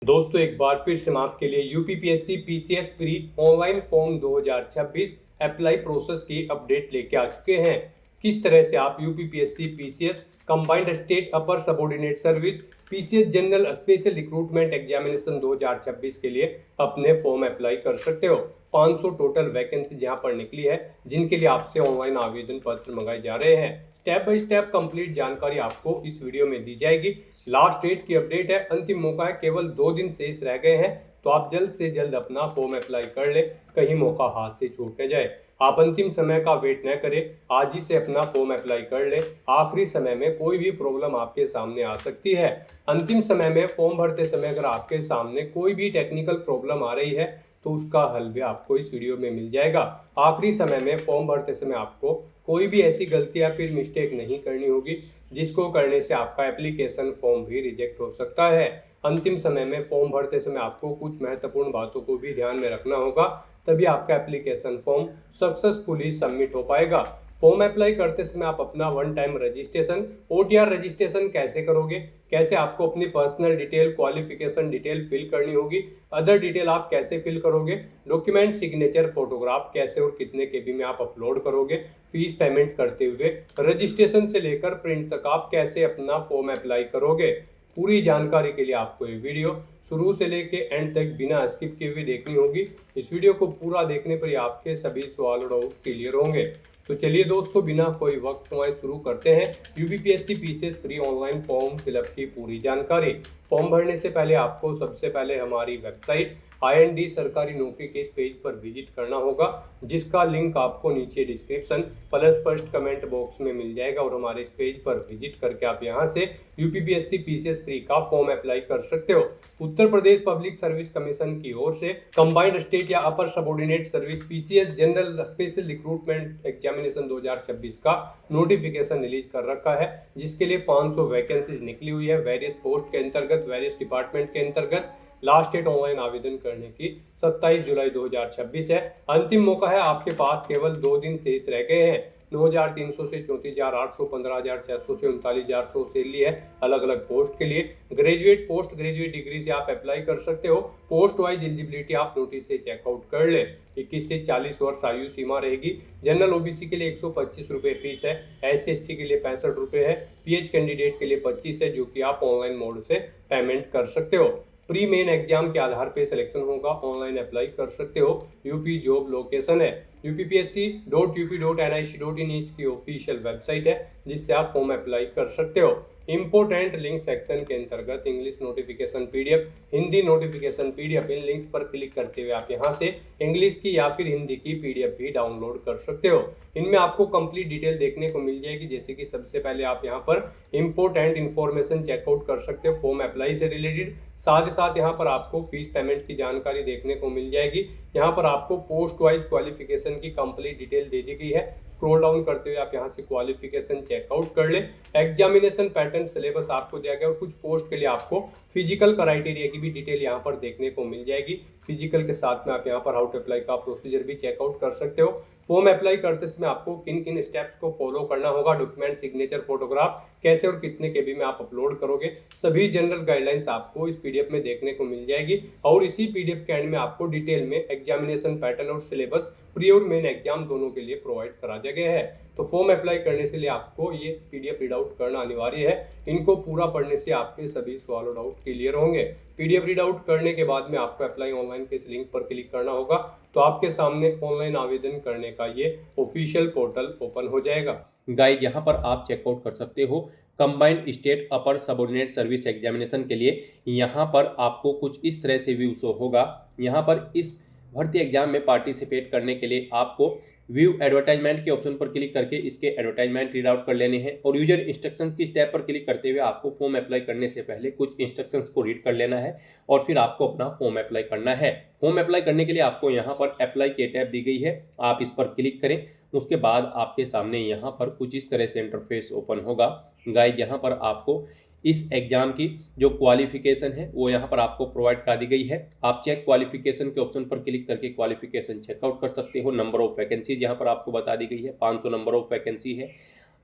दोस्तों एक बार फिर से हम आपके लिए UPPSC PCS pre online form 2026 apply process की अपडेट लेके आ चुके हैं। किस तरह से आप UPPSC PCS combined state upper subordinate service PCS general special recruitment examination 2026 के लिए अपने फॉर्म अप्लाई कर सकते हो। 500 टोटल वैकेंसी यहाँ पर निकली है जिनके लिए आपसे ऑनलाइन आवेदन पत्र मंगाए जा रहे हैं। स्टेप बाय स्टेप कंप्लीट जानकारी आपको इस वीडियो में दी जाएगी। लास्ट डेट की अपडेट है, अंतिम मौका है, केवल 2 दिन शेष रह गए हैं, तो आप जल्द से जल्द अपना फॉर्म अप्लाई कर ले, कहीं मौका हाथ से छूट न जाए। आप अंतिम समय का वेट न करें, आज ही से अपना फॉर्म अप्लाई कर ले। आखिरी समय में कोई भी प्रॉब्लम आपके सामने आ सकती है। अंतिम समय में फॉर्म भरते समय अगर आपके सामने कोई भी टेक्निकल प्रॉब्लम आ रही है तो उसका हल भी आपको इस वीडियो में मिल जाएगा। आखिरी समय में फॉर्म भरते समय आपको कोई भी ऐसी गलती या फिर मिस्टेक नहीं करनी होगी जिसको करने से आपका एप्लीकेशन फॉर्म भी रिजेक्ट हो सकता है। अंतिम समय में फॉर्म भरते समय आपको कुछ महत्वपूर्ण बातों को भी ध्यान में रखना होगा, तभी आपका एप्लीकेशन फॉर्म सक्सेसफुली सबमिट हो पाएगा। फॉर्म अप्लाई करते समय आप अपना one time registration OTR registration कैसे करोगे, कैसे आपको अपनी personal detail qualification detail fill करनी होगी, अदर डिटेल आप कैसे फिल करोगे, डॉक्यूमेंट सिग्नेचर फोटोग्राफ कैसे और कितने केबी में आप अपलोड करोगे, फीस पेमेंट करते हुए रजिस्ट्रेशन से लेकर प्रिंट तक आप कैसे अपना फॉर्म अप्लाई करोगे। पूरी जानकारी के लिए आपको ये वीडियो शुरू से लेके एंड तक बिना स्किप किए हुए देखनी होगी। इस वीडियो को पूरा देखने पर ही आपके सभी सवाल और डाउट क्लियर होंगे। तो चलिए दोस्तों, बिना कोई वक्त गंवाए शुरू करते हैं UPPSC PCS pre online form fill up की पूरी जानकारी। फॉर्म भरने से पहले आपको सबसे पहले हमारी वेबसाइट IND सरकारी नौकरी के इस पेज पर विजिट करना होगा, जिसका लिंक आपको नीचे description plus first comment box में मिल जाएगा। और हमारे इस पेज पर विजिट करके आप यहां से यूपीपीएससी पीसीएस प्री का फॉर्म अप्लाई कर सकते हो। Uttar Pradesh public service commission की ओर से कंबाइंड स्टेट या upper subordinate service PCS general special recruitment examination 2026 का नोटिफिकेशन रिलीज कर रखा है, जिसके लिए 500 वैकेंसीज निकली हुई है। वेरियस पोस्ट के अंतर्गत, वेरियस डिपार्टमेंट के अंतर्गत लास्ट डेट ऑनलाइन आवेदन करने की 27 जुलाई 2026 है। अंतिम मौका है, आपके पास केवल 2 दिन शेष रह गए हैं। 9,300 से 34,800, 15,600 से 39,400 सैलरी है अलग अलग पोस्ट के लिए। ग्रेजुएट पोस्ट ग्रेजुएट डिग्री से आप अप्लाई कर सकते हो। पोस्ट वाइज एलिजिबिलिटी आप नोटिस से चेकआउट कर ले। 21 से 40 वर्ष आयु सीमा रहेगी। जनरल ओबीसी के लिए 125 रुपये फीस है, SC/ST के लिए 65 रुपये है, PH कैंडिडेट के लिए 25 है, जो कि आप ऑनलाइन मोड से पेमेंट कर सकते हो। प्री मेन एग्जाम के आधार पे सिलेक्शन होगा, ऑनलाइन अप्लाई कर सकते हो। यूपी जॉब लोकेशन है uppsc.up.nic.in इसकी ऑफिशियल वेबसाइट है, जिससे आप फॉर्म अप्लाई कर सकते हो। इंपोर्टेंट लिंक सेक्शन के अंतर्गत English notification PDF, Hindi notification PDF, इन लिंक्स पर क्लिक करते हुए आप यहां से इंग्लिश की या फिर हिंदी की PDF भी डाउनलोड कर सकते हो। इनमें आपको कंप्लीट डिटेल देखने को मिल जाएगी, जैसे कि सबसे पहले आप यहां पर इंपोर्टेंट इन्फॉर्मेशन चेकआउट कर सकते हो फॉर्म अप्लाई से रिलेटेड। साथ ही साथ यहाँ पर आपको फीस पेमेंट की जानकारी देखने को मिल जाएगी। यहाँ पर आपको पोस्ट वाइज क्वालिफिकेशन की कंप्लीट डिटेल दे दी गई है। स्क्रॉल डाउन करते हुए आप यहाँ से क्वालिफिकेशन चेकआउट कर ले। एग्जामिनेशन पैटर्न सिलेबस आपको दिया गया और कुछ पोस्ट के लिए आपको फिजिकल क्राइटेरिया की भी डिटेल यहाँ पर देखने को मिल जाएगी। फिजिकल के साथ में आप यहाँ पर हाउ टू अप्लाई का प्रोसीजर भी चेकआउट कर सकते हो। फॉर्म अप्लाई करते समय आपको किन किन स्टेप्स को फॉलो करना होगा, डॉक्यूमेंट सिग्नेचर फोटोग्राफ कैसे और कितने केबी में आप अपलोड करोगे, सभी जनरल गाइडलाइंस आपको इस PDF में देखने को मिल जाएगी। और इसी PDF के एंड में आपको डिटेल में एग्जामिनेशन पैटर्न और सिलेबस प्री और मेन एग्जाम दोनों के लिए प्रोवाइड करा दिया गया है। तो फॉर्म अप्लाई करने से लिए आपको ये PDF रीड आउट करना अनिवार्य है। इनको पूरा पढ़ने से आपके सभी सवाल और डाउट क्लियर होंगे। PDF रीड आउट करने के बाद में आपको अप्लाई ऑनलाइन के इस लिंक पर क्लिक करना होगा, तो आपके सामने ऑनलाइन आवेदन करने का ये ऑफिशियल पोर्टल ओपन हो जाएगा। गाइड यहाँ पर आप चेकआउट कर सकते हो combined state upper subordinate service examination के लिए। यहाँ पर आपको कुछ इस तरह से व्यू शो होगा। यहाँ पर इस भर्ती एग्जाम में पार्टिसिपेट करने के लिए आपको व्यू एडवर्टाइजमेंट के ऑप्शन पर क्लिक करके इसके एडवर्टाइजमेंट रीड आउट कर लेने हैं और यूजर इंस्ट्रक्शंस की स्टेप पर क्लिक करते हुए आपको फॉर्म अप्लाई करने से पहले कुछ इंस्ट्रक्शंस को रीड कर लेना है और फिर आपको अपना फॉर्म अप्लाई करना है। फॉर्म अप्लाई करने के लिए आपको यहाँ पर अप्लाई के टैब दी गई है, आप इस पर क्लिक करें। उसके बाद आपके सामने यहाँ पर कुछ इस तरह से इंटरफेस ओपन होगा। गाइड यहाँ पर आपको इस एग्जाम की जो क्वालिफिकेशन है वो यहाँ पर आपको प्रोवाइड करा दी गई है। आप चेक क्वालिफिकेशन के ऑप्शन पर क्लिक करके क्वालिफिकेशन चेकआउट कर सकते हो। नंबर ऑफ वैकेंसीज यहाँ पर आपको बता दी गई है, 500 नंबर ऑफ वैकेंसी है।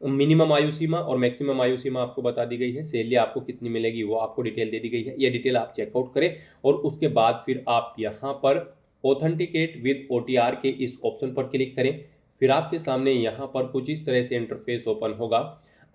मिनिमम आयु सीमा और मैक्सिमम आयु सीमा आपको बता दी गई है। सैलरी आपको कितनी मिलेगी वो आपको डिटेल दे दी गई है। ये डिटेल आप चेकआउट करें और उसके बाद फिर आप यहाँ पर ऑथेंटिकेट विद OTR के इस ऑप्शन पर क्लिक करें। फिर आपके सामने यहाँ पर कुछ इस तरह से इंटरफेस ओपन होगा।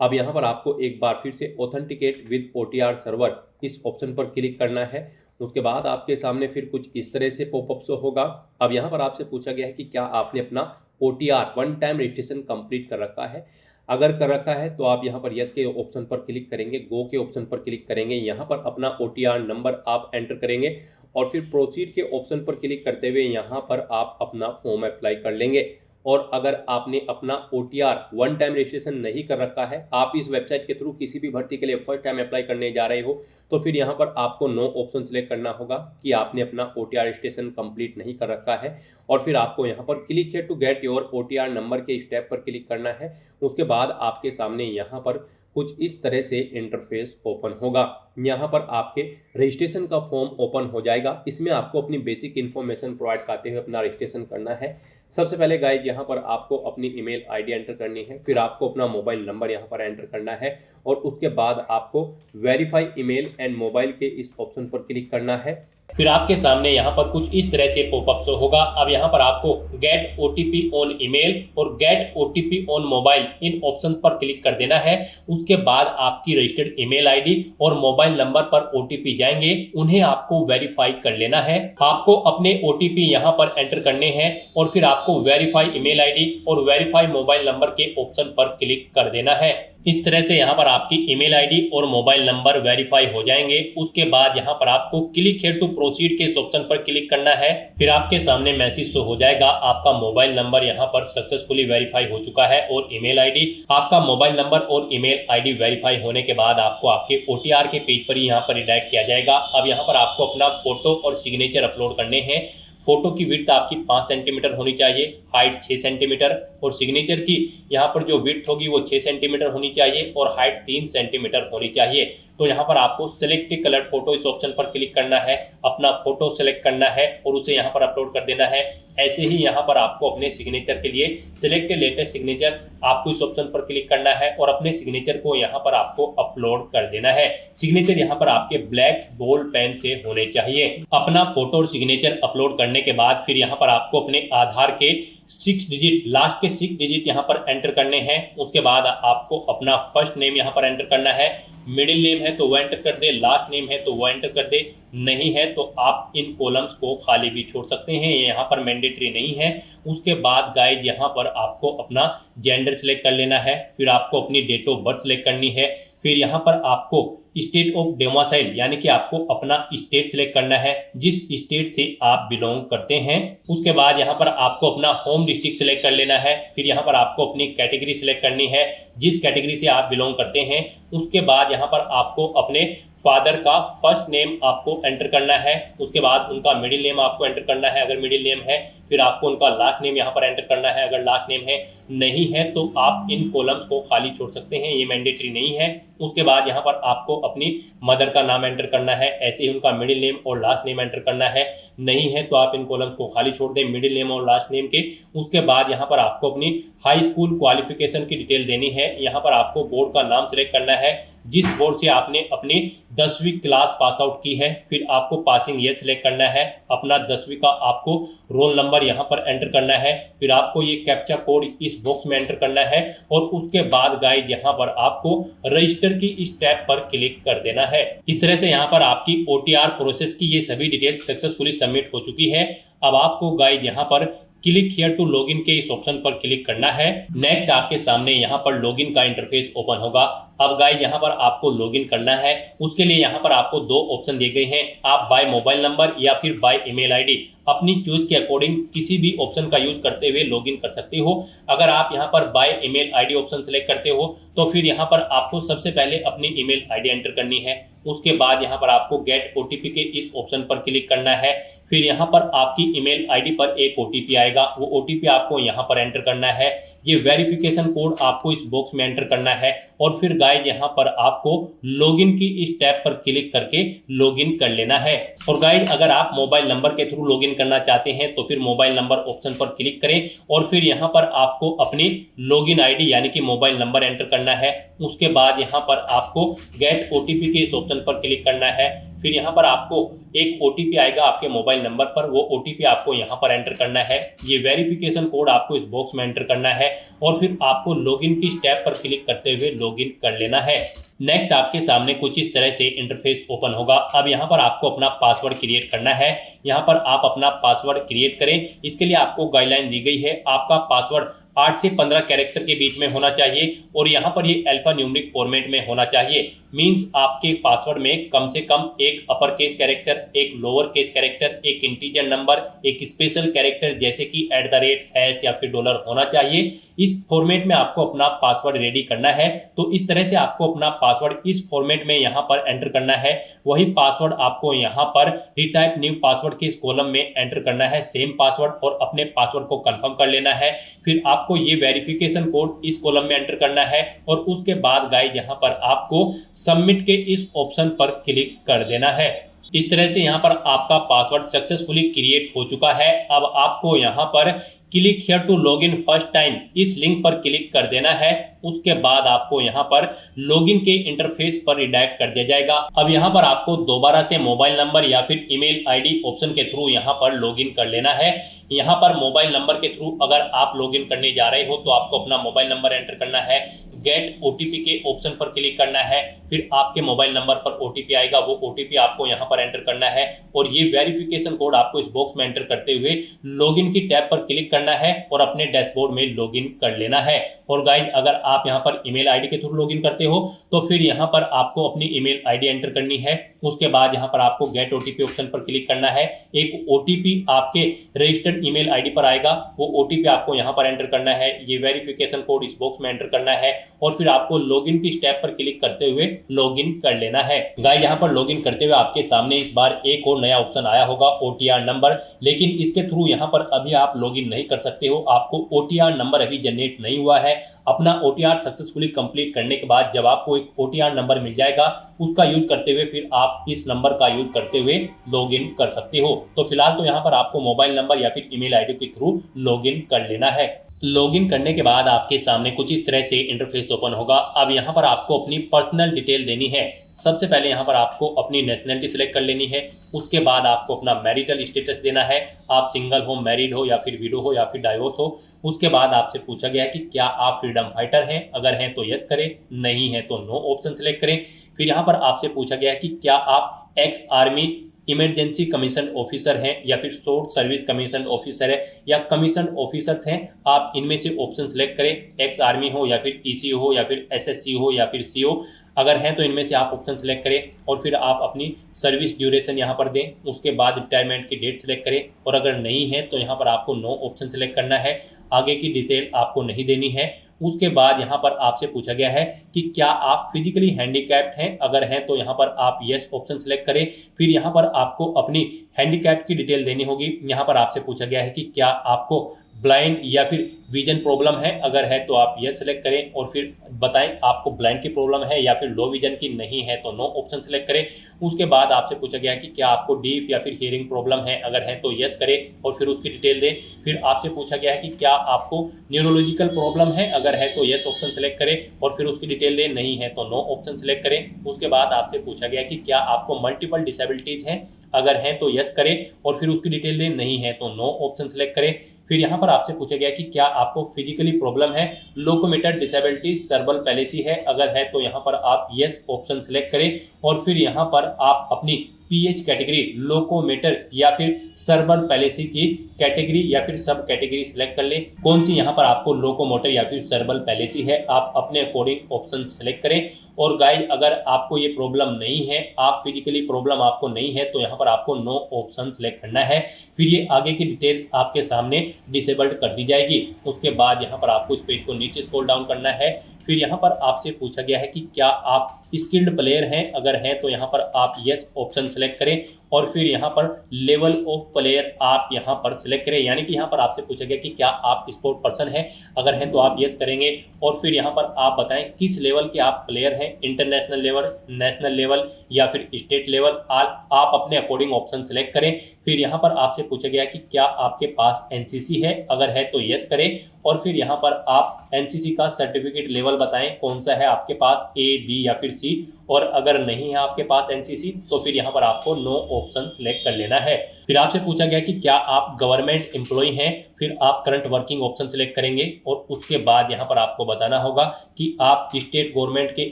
अब यहाँ पर आपको एक बार फिर से ऑथेंटिकेट विद OTR सर्वर इस ऑप्शन पर क्लिक करना है। उसके बाद आपके सामने फिर कुछ इस तरह से पॉपअप शो होगा। अब यहाँ पर आपसे पूछा गया है कि क्या आपने अपना OTR one time registration complete कर रखा है। अगर कर रखा है तो आप यहाँ पर यस के ऑप्शन पर क्लिक करेंगे, गो के ऑप्शन पर क्लिक करेंगे, यहाँ पर अपना OTR नंबर आप एंटर करेंगे और फिर प्रोसीड के ऑप्शन पर क्लिक करते हुए यहाँ पर आप अपना फॉर्म अप्लाई कर लेंगे। और अगर आपने अपना OTR वन टाइम रजिस्ट्रेशन नहीं कर रखा है, आप इस वेबसाइट के थ्रू किसी भी भर्ती के लिए फर्स्ट टाइम अप्लाई करने जा रहे हो, तो फिर यहाँ पर आपको नो ऑप्शन सेलेक्ट करना होगा कि आपने अपना OTR रजिस्ट्रेशन कंप्लीट नहीं कर रखा है। और फिर आपको यहाँ पर क्लिक है to get your OTR number के स्टेप पर क्लिक करना है। उसके बाद आपके सामने यहाँ पर कुछ इस तरह से इंटरफेस ओपन होगा। यहाँ पर आपके रजिस्ट्रेशन का फॉर्म ओपन हो जाएगा। इसमें आपको अपनी बेसिक इन्फॉर्मेशन प्रोवाइड करते हुए अपना रजिस्ट्रेशन करना है। सबसे पहले गाइज यहाँ पर आपको अपनी ईमेल आईडी एंटर करनी है, फिर आपको अपना मोबाइल नंबर यहाँ पर एंटर करना है और उसके बाद आपको वेरीफाई ईमेल एंड मोबाइल के इस ऑप्शन पर क्लिक करना है। फिर आपके सामने यहाँ पर कुछ इस तरह से पॉपअप शो होगा। अब यहाँ पर आपको गेट OTP ऑन ईमेल और गेट OTP ऑन मोबाइल इन ऑप्शन पर क्लिक कर देना है। उसके बाद आपकी रजिस्टर्ड ईमेल आईडी और मोबाइल नंबर पर OTP जाएंगे, उन्हें आपको वेरीफाई कर लेना है। आपको अपने OTP यहाँ पर एंटर करने हैं और फिर आपको वेरीफाई ईमेल आईडी और वेरीफाई मोबाइल नंबर के ऑप्शन पर क्लिक कर देना है। इस तरह से यहाँ पर आपकी ईमेल आईडी और मोबाइल नंबर वेरीफाई हो जाएंगे। उसके बाद यहाँ पर आपको क्लिक हियर टू प्रोसीड के इस ऑप्शन पर क्लिक करना है। फिर आपके सामने मैसेज शो हो जाएगा, आपका मोबाइल नंबर यहाँ पर सक्सेसफुली वेरीफाई हो चुका है और ईमेल आईडी। आपका मोबाइल नंबर और ईमेल आईडी वेरीफाई होने के बाद आपको आपके OTR के पेज पर ही यहाँ पर रिडायरेक्ट किया जाएगा। अब यहाँ पर आपको अपना फोटो और सिग्नेचर अपलोड करने हैं। फोटो की विड्थ आपकी 5 सेंटीमीटर होनी चाहिए, हाइट 6 सेंटीमीटर और सिग्नेचर की यहाँ पर जो विड्थ होगी वो 6 सेंटीमीटर होनी चाहिए और हाइट 3 सेंटीमीटर होनी चाहिए। तो यहाँ पर आपको सिलेक्ट कलर फोटो इस ऑप्शन पर क्लिक करना है, अपना फोटो सेलेक्ट करना है और उसे यहाँ पर अपलोड कर देना है। ऐसे ही यहाँ पर आपको अपने सिग्नेचर के लिए सिलेक्ट लेटेस्ट सिग्नेचर आपको इस ऑप्शन पर क्लिक करना है और अपने सिग्नेचर को यहाँ पर आपको अपलोड कर देना है। सिग्नेचर यहाँ पर आपके ब्लैक बोल्ड पेन से होने चाहिए। अपना फोटो और सिग्नेचर अपलोड करने के बाद फिर यहाँ पर आपको अपने आधार के 6 डिजिट लास्ट के 6 डिजिट यहाँ पर एंटर करने हैं। उसके बाद आपको अपना फर्स्ट नेम यहाँ पर एंटर करना है, मिडिल नेम है तो वो एंटर कर दे, लास्ट नेम है तो वो एंटर कर दे, नहीं है तो आप इन कॉलम्स को खाली भी छोड़ सकते हैं, ये यहाँ पर मैंडेटरी नहीं है। उसके बाद गाइड यहाँ पर आपको अपना जेंडर सेलेक्ट कर लेना है, फिर आपको अपनी डेट ऑफ बर्थ सेलेक्ट करनी है, फिर यहाँ पर आपको स्टेट ऑफ डोमिसाइल यानी कि आपको अपना स्टेट सिलेक्ट करना है, जिस स्टेट से आप बिलोंग करते हैं। उसके बाद यहाँ पर आपको अपना होम डिस्ट्रिक्ट सिलेक्ट कर लेना है, फिर यहाँ पर आपको अपनी कैटेगरी सिलेक्ट करनी है, जिस कैटेगरी से आप बिलोंग करते हैं। उसके बाद यहाँ पर आपको अपने फादर का फर्स्ट नेम आपको एंटर करना है, उसके बाद उनका मिडिल नेम आपको एंटर करना है अगर मिडिल नेम है, फिर आपको उनका लास्ट नेम यहाँ पर एंटर करना है अगर लास्ट नेम है, नहीं है तो आप इन कॉलम्स को खाली छोड़ सकते हैं, ये मैंडेटरी नहीं है। उसके बाद यहाँ पर आपको अपनी मदर का नाम एंटर करना है, ऐसे ही उनका मिडिल नेम और लास्ट नेम एंटर करना है, नहीं है तो आप इन कॉलम्स को खाली छोड़ दें मिडिल नेम और लास्ट नेम के। उसके बाद यहाँ पर आपको अपनी हाई स्कूल क्वालिफिकेशन की डिटेल देनी है, यहाँ पर आपको बोर्ड का नाम सिलेक्ट करना है, जिस बोर्ड से आपने अपनी 10वीं क्लास पास आउट की है, फिर आपको पासिंग ईयर सिलेक्ट करना है, अपना 10वीं का आपको रोल नंबर यहाँ पर एंटर करना है, फिर आपको ये कैप्चा कोड इस बॉक्स में एंटर करना है और उसके बाद गाइड यहाँ पर आपको रजिस्टर की स्टेप पर क्लिक कर देना है। इस तरह से यहाँ पर आपकी OTR प्रोसेस की ये सभी डिटेल सक्सेसफुली सबमिट हो चुकी है। अब आपको गाइड यहाँ पर क्लिक हियर टू लॉगिन के इस ऑप्शन पर क्लिक करना है। नेक्स्ट आपके सामने यहाँ पर लॉगिन का इंटरफेस ओपन होगा। अब गाइस यहाँ पर आपको लॉगिन करना है, उसके लिए यहाँ पर आपको 2 ऑप्शन दिए गए हैं, आप बाय मोबाइल नंबर या फिर बाय ईमेल आईडी अपनी चूज के अकॉर्डिंग किसी भी ऑप्शन का यूज करते हुए लॉगिन कर सकते हो। अगर आप यहाँ पर by email ID option select करते हो तो फिर यहाँ पर आपको सबसे पहले अपनी ईमेल आईडी एंटर करनी है, उसके बाद यहाँ पर आपको गेट OTP के इस ऑप्शन पर क्लिक करना है, फिर यहाँ पर आपकी ईमेल आईडी पर एक OTP आएगा, वो OTP आपको यहाँ पर एंटर करना है, ये वेरिफिकेशन कोड आपको इस बॉक्स में एंटर करना है और फिर गाइज यहाँ पर आपको लॉगिन की इस टैब पर क्लिक करके लॉगिन कर लेना है। और गाइज अगर आप मोबाइल नंबर के थ्रू लॉगिन करना चाहते हैं तो फिर मोबाइल नंबर ऑप्शन पर क्लिक करें और फिर यहाँ पर आपको अपनी लॉगिन आईडी यानी कि मोबाइल नंबर एंटर करना है। उसके बाद यहाँ पर आपको गेट ओटीपी के इस ऑप्शन पर क्लिक करना है। फिर यहाँ पर आपको एक ओटीपी आएगा आपके मोबाइल नंबर पर, वो ओटीपी आपको यहाँ पर एंटर करना है। ये वेरिफिकेशन कोड आपको इस बॉक्स में एंटर करना है और फिर आपको लॉगिन की टैब पर क्लिक करते हुए लॉगिन कर लेना है। नेक्स्ट आपके सामने कुछ इस तरह से इंटरफेस ओपन होगा। अब यहाँ पर आपको अपना पासवर्ड क्रिएट करना है। यहाँ पर आप अपना पासवर्ड क्रिएट करें। इसके लिए आपको गाइडलाइन दी गई है, आपका पासवर्ड 8 से 15 कैरेक्टर के बीच में होना चाहिए और यहाँ पर ये अल्फा न्यूमेरिक फॉर्मेट में होना चाहिए। मींस आपके पासवर्ड में कम से कम एक अपर केस कैरेक्टर, एक लोअर केस कैरेक्टर, एक इंटीजर नंबर, एक स्पेशल कैरेक्टर जैसे कि @ या फिर डॉलर होना चाहिए। इस फॉर्मेट में आपको अपना पासवर्ड रेडी करना है। तो इस तरह से आपको अपना पासवर्ड इस फॉर्मेट में यहाँ पर एंटर करना है। वही पासवर्ड आपको यहाँ पर रिटाइप न्यू पासवर्ड के इस कॉलम में एंटर करना है, सेम पासवर्ड, और अपने पासवर्ड को कंफर्म कर लेना है। फिर आपको ये वेरिफिकेशन कोड इस कॉलम में एंटर करना है और उसके बाद गाइस यहाँ पर आपको सबमिट के इस ऑप्शन पर क्लिक कर देना है। इस तरह से यहाँ पर आपका पासवर्ड सक्सेसफुली क्रिएट हो चुका है। अब आपको यहाँ पर click here to login first time इस लिंक पर क्लिक कर देना है। उसके बाद आपको यहाँ पर लॉगिन के इंटरफेस पर रिडायरेक्ट कर दिया जाएगा। अब यहाँ पर आपको दोबारा से मोबाइल नंबर या फिर ईमेल आईडी ऑप्शन के थ्रू यहाँ पर लॉगिन कर लेना है। यहाँ पर मोबाइल नंबर के थ्रू अगर आप लॉगिन करने जा रहे हो तो आपको अपना मोबाइल नंबर एंटर करना है, गेट ओटीपी के ऑप्शन पर क्लिक करना है। फिर आपके मोबाइल नंबर पर ओटीपी आएगा, वो ओटीपी आपको यहाँ पर एंटर करना है और ये वेरिफिकेशन कोड आपको इस बॉक्स में एंटर करते हुए लॉगिन की टैब पर क्लिक करना है और अपने डैशबोर्ड में लॉगिन कर लेना है। और गाइस अगर आप यहाँ पर ईमेल आईडी के थ्रू लॉगिन करते हो तो फिर यहाँ पर आपको अपनी ईमेल आईडी एंटर करनी है। उसके बाद यहाँ पर आपको गेट ओटीपी ऑप्शन पर क्लिक करना है। एक ओटीपी आपके रजिस्टर्ड ईमेल आईडी पर आएगा, वो ओटीपी आपको यहाँ पर एंटर करना है। ये वेरिफिकेशन कोड इस बॉक्स में एंटर करना है और फिर आपको लॉगिन की टैब पर क्लिक करते हुए लॉगिन कर लेना है। गाइस यहाँ पर लॉगिन करते हुए आपके सामने इस बार एक और नया ऑप्शन आया होगा, ओटीआर नंबर, लेकिन इसके थ्रू यहाँ पर अभी आप लॉगिन नहीं कर सकते हो। आपको ओटीआर नंबर अभी जनरेट नहीं हुआ है। अपना ओटीआर सक्सेसफुली कंप्लीट करने के बाद जब आपको एक ओटीआर नंबर मिल जाएगा उसका यूज करते हुए फिर आप इस नंबर का यूज करते हुए लॉगिन कर सकते हो। तो फिलहाल तो यहाँ पर आपको मोबाइल नंबर या फिर ईमेल आईडी के थ्रू लॉगिन कर लेना है। लॉगिन करने के बाद आपके सामने कुछ इस तरह से इंटरफेस ओपन होगा। अब यहाँ पर आपको अपनी पर्सनल डिटेल देनी है। सबसे पहले यहाँ पर आपको अपनी नेशनलिटी सिलेक्ट कर लेनी है। उसके बाद आपको अपना मैरिटल स्टेटस देना है, आप सिंगल हो, मैरिड हो या फिर विडो हो या फिर डाइवोर्स हो। उसके बाद आपसे पूछा गया है कि क्या आप फ्रीडम फाइटर हैं, अगर हैं तो यस करें, नहीं है तो नो ऑप्शन सिलेक्ट करें। फिर यहाँ पर आपसे पूछा गया है कि क्या आप ex army emergency commission officer हैं या फिर शॉर्ट सर्विस कमीशन ऑफिसर है या कमीशन ऑफिसर्स हैं, आप इनमें से ऑप्शन सेलेक्ट करें। एक्स आर्मी हो या फिर ईसीओ हो या फिर एसएससी हो या फिर सीओ, अगर हैं तो इनमें से आप ऑप्शन सेलेक्ट करें और फिर आप अपनी सर्विस ड्यूरेशन यहाँ पर दें। उसके बाद रिटायरमेंट की डेट सेलेक्ट करें और अगर नहीं है तो यहाँ पर आपको नो ऑप्शन सेलेक्ट करना है। आगे की डिटेल आपको नहीं देनी है। उसके बाद यहाँ पर आपसे पूछा गया है कि क्या आप फिजिकली हैंडीकैप्ड हैं, अगर हैं तो यहाँ पर आप यस ऑप्शन सेलेक्ट करें। फिर यहाँ पर आपको अपनी हैंडीकैप की डिटेल देनी होगी। यहाँ पर आपसे पूछा गया है कि क्या आपको ब्लाइंड या फिर विजन प्रॉब्लम है, अगर है तो आप यस सेलेक्ट करें और फिर बताएं आपको ब्लाइंड की प्रॉब्लम है या फिर लो विजन की, नहीं है तो नो ऑप्शन सेलेक्ट करें। उसके बाद आपसे पूछा गया कि क्या आपको डीफ या फिर हियरिंग प्रॉब्लम है, अगर है तो यस करें और फिर उसकी डिटेल दें। फिर आपसे पूछा गया है कि क्या आपको न्यूरोलॉजिकल प्रॉब्लम है, अगर है तो यस ऑप्शन सेलेक्ट करें और फिर उसकी डिटेल दें, नहीं है तो नो ऑप्शन सेलेक्ट करें। उसके बाद आपसे पूछा गया कि क्या आपको मल्टीपल डिसेबिलिटीज हैं, अगर हैं तो यस करें और फिर उसकी डिटेल दें, नहीं है तो नो ऑप्शन सेलेक्ट करें। फिर यहाँ पर आपसे पूछा गया कि क्या आपको फिजिकली प्रॉब्लम है, लोकोमोटर डिसेबिलिटी, सर्बल पैलेसी है, अगर है तो यहाँ पर आप यस ऑप्शन सेलेक्ट करें और फिर यहाँ पर आप अपनी पीएच कैटेगरी, लोकोमोटर या फिर सर्बल पैलेसी की कैटेगरी या फिर सब कैटेगरी सिलेक्ट कर लें। कौन सी यहाँ पर आपको लोकोमोटर या फिर सर्बल पैलेसी है, आप अपने अकॉर्डिंग ऑप्शन सेलेक्ट करें। और गाइस अगर आपको ये प्रॉब्लम नहीं है, आप फिजिकली प्रॉब्लम आपको नहीं है, तो यहाँ पर आपको नो ऑप्शन सेलेक्ट करना है। फिर ये आगे की डिटेल्स आपके सामने डिसेबल्ड कर दी जाएगी। उसके बाद यहाँ पर आपको इस पेज को नीचे स्क्रॉल डाउन करना है। फिर यहाँ पर आपसे पूछा गया है कि क्या आप स्किल्ड प्लेयर हैं, अगर हैं तो यहाँ पर आप यस ऑप्शन सेलेक्ट करें और फिर यहाँ पर लेवल ऑफ प्लेयर आप यहाँ पर सिलेक्ट करें, यानी कि यहाँ पर आपसे पूछा गया कि क्या आप स्पोर्ट पर्सन हैं, अगर हैं तो आप यस करेंगे और फिर यहाँ पर आप बताएं किस लेवल के आप प्लेयर हैं, इंटरनेशनल लेवल, नेशनल लेवल या फिर स्टेट लेवल। आप अपने अकॉर्डिंग ऑप्शन सेलेक्ट करें। फिर यहाँ पर आपसे पूछा गया कि क्या आपके पास एनसीसी है, अगर है तो यस करें और फिर यहाँ पर आप एनसीसी का सर्टिफिकेट लेवल बताएं कौन सा है आपके पास, ए, बी या फिर सी, और अगर नहीं है आपके पास एनसीसी तो फिर यहाँ पर आपको नो ऑप्शन सेलेक्ट कर लेना है। फिर आपसे पूछा गया कि क्या आप गवर्नमेंट एम्प्लॉय हैं, फिर आप करंट वर्किंग ऑप्शन सेलेक्ट करेंगे और उसके बाद यहाँ पर आपको बताना होगा कि आप स्टेट गवर्नमेंट के